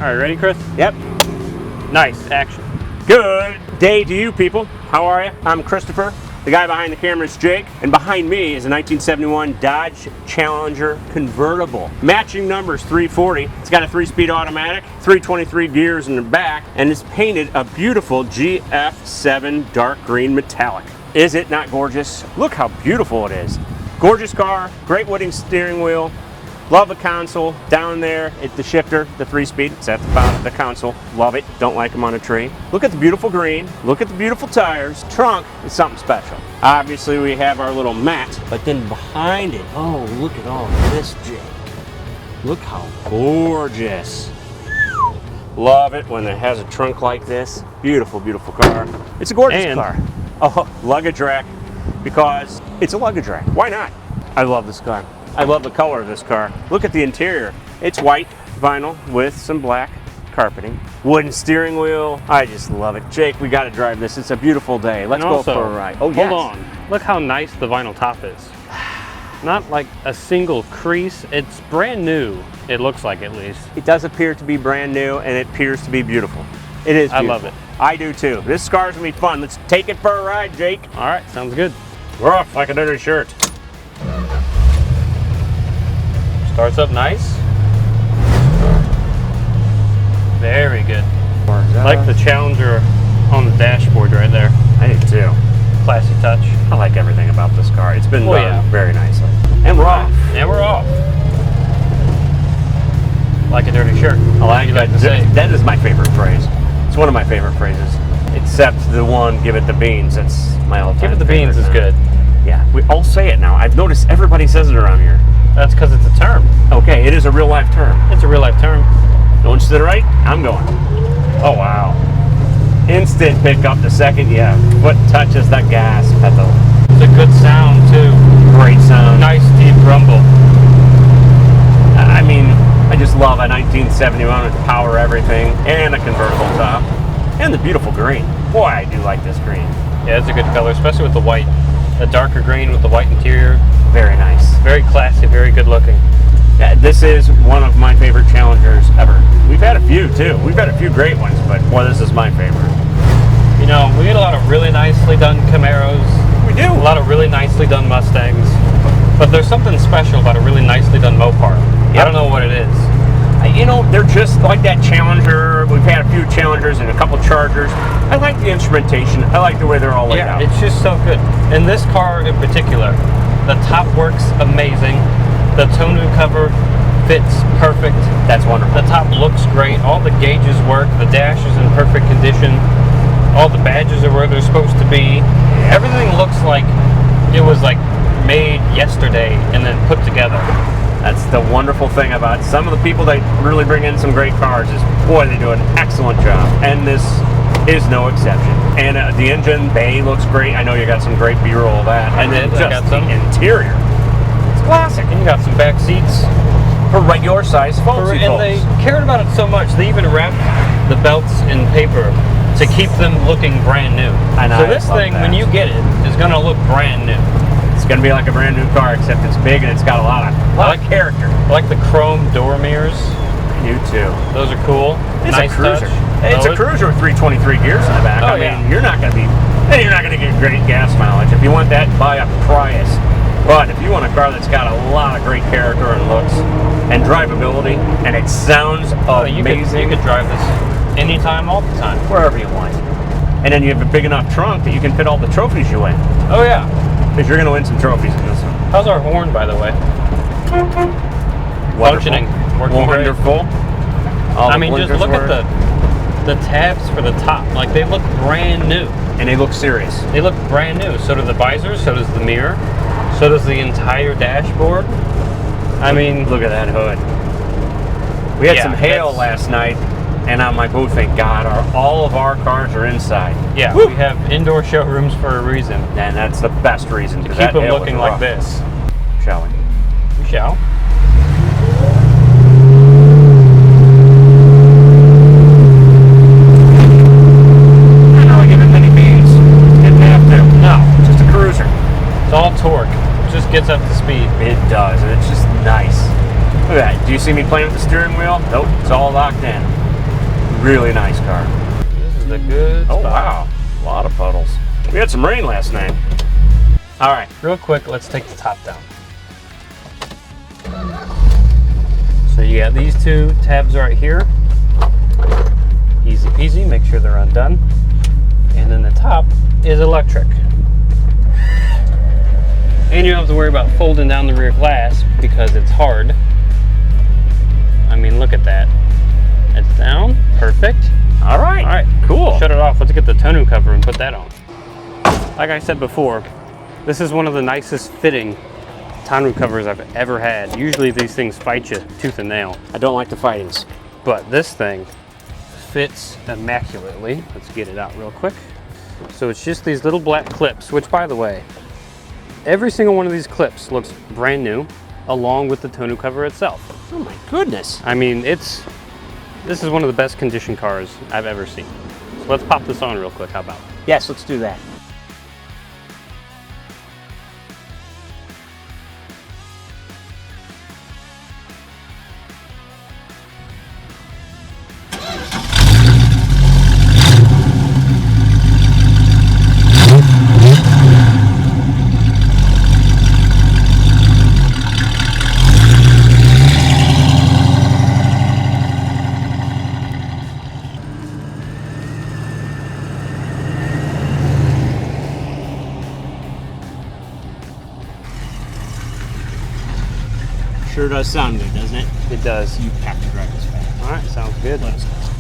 All right, ready, Chris? Yep. Nice, action. Good day to you people. How are you? I'm Christopher. The guy behind the camera is Jake, and behind me is a 1971 Dodge Challenger Convertible. Matching numbers 340. It's got a 3-speed automatic, 323 gears in the back, and it's painted a beautiful GF7 dark green metallic. Is it not gorgeous? Look how beautiful it is. Gorgeous car, great wooden steering wheel. Love the console. Down there at the shifter, the 3-speed, it's at the bottom of the console. Love it. Don't like them on a tree. Look at the beautiful green. Look at the beautiful tires. Trunk is something special. Obviously, we have our little mat, but then behind it, oh, look at all this, Jake. Look how gorgeous. Love it when it has a trunk like this. Beautiful, beautiful car. It's a gorgeous car. Oh, luggage rack, because it's a luggage rack. Why not? I love this car. I love the color of this car. Look at the interior. It's white vinyl with some black carpeting. Wooden steering wheel. I just love it. Jake, we got to drive this. It's a beautiful day. Let's go for a ride. Oh, yes. Hold on. Look how nice the vinyl top is. Not like a single crease. It's brand new, it looks like, at least. It does appear to be brand new, and it appears to be beautiful. It is beautiful. I love it. I do too. This car's going to be fun. Let's take it for a ride, Jake. All right, sounds good. We're off like a dirty shirt. Starts up nice. Very good. I like the Challenger on the dashboard right there. I do too. Classy touch. I like everything about this car. It's been done very nicely. And we're off. And we're off. Like a dirty shirt. I like that. That is my favorite phrase. It's one of my favorite phrases. Except the one, give it the beans. That's my all-time Give it the beans is good. Yeah, we all say it now. I've noticed everybody says it around here. That's because it's a term. Okay, it is a real life term. It's a real life term. Going to the right, I'm going. Oh, wow. Instant pickup the second, foot touches the gas pedal. It's a good sound, too. Great sound. Nice deep rumble. I mean, I just love a 1971 with power everything and a convertible top. And the beautiful green. Boy, I do like this green. Yeah, it's a good color, especially with the white. The darker green with the white interior. Very nice. Very classy, very good looking. Yeah, this is one of my favorite Challengers ever. We've had a few too. We've had a few great ones, but boy, this is my favorite. You know, we get a lot of really nicely done Camaros. We do. A lot of really nicely done Mustangs. But there's something special about a really nicely done Mopar. Yep. I don't know what it is. You know, they're just like that Challenger. We've had a few Challengers and a couple Chargers. I like the instrumentation. I like the way they're all laid out. Yeah, it's just so good. And this car in particular, the top works amazing. The tonneau cover fits perfect. That's wonderful. The top looks great. All the gauges work. The dash is in perfect condition. All the badges are where they're supposed to be. Everything looks like it was like made yesterday and then put together. That's the wonderful thing about some of the people that really bring in some great cars is, boy, they do an excellent job. And this is no exception. And the engine bay looks great. I know you got some great B-roll of that. And then just the interior. It's classic. And you got some back seats. For regular size folks. And they cared about it so much, they even wrapped the belts in paper to keep them looking brand new. So this thing, when you get it, is going to look brand new. It's going to be like a brand new car, except it's big and it's got a lot of character. I like the chrome door mirrors. You too. Those are cool. It's nice a cruiser. Touch. It's a cruiser with 323 gears in the back. I mean, you're not going to get great gas mileage. If you want that, buy a Prius. But if you want a car that's got a lot of great character and looks and drivability, and it sounds amazing. You could drive this anytime, all the time. Wherever you want. And then you have a big enough trunk that you can fit all the trophies you win. Oh, yeah. Because you're going to win some trophies in this one. How's our horn, by the way? Functioning. Working wonderful. I mean, just look at the tabs for the top. Like, they look brand new. And they look serious. They look brand new. So do the visors, so does the mirror, so does the entire dashboard. I mean, look at that hood. We had some hail last night, and I'm like, oh, thank God, all of our cars are inside. Yeah, we have indoor showrooms for a reason. And that's the best reason. To keep them looking like this. Shall we? We shall. I know I give it many beans. Didn't have to. No, just a cruiser. It's all torque. It just gets up to speed. It does, and it's just nice. Look at that. Do you see me playing with the steering wheel? Nope, it's all locked in. Really nice car. This is a good Oh, spot. wow. A lot of puddles. We had some rain last night. All right, real quick, let's take the top down. So you got these two tabs right here. Easy peasy, make sure they're undone. And then the top is electric. And you don't have to worry about folding down the rear glass because it's hard. I mean, look at that. It's down, perfect. All right, cool. Shut it off, let's get the tonneau cover and put that on. Like I said before, this is one of the nicest fitting tonneau covers I've ever had. Usually these things fight you tooth and nail. I don't like the fightings. But this thing fits immaculately. Let's get it out real quick. So it's just these little black clips, which by the way, every single one of these clips looks brand new, along with the tonneau cover itself. Oh my goodness. I mean, this is one of the best conditioned cars I've ever seen. So let's pop this on real quick, how about? Yes, let's do that. Sure does sound good, doesn't it? It does. You have to drive this fast. All right, sounds good. Let us go.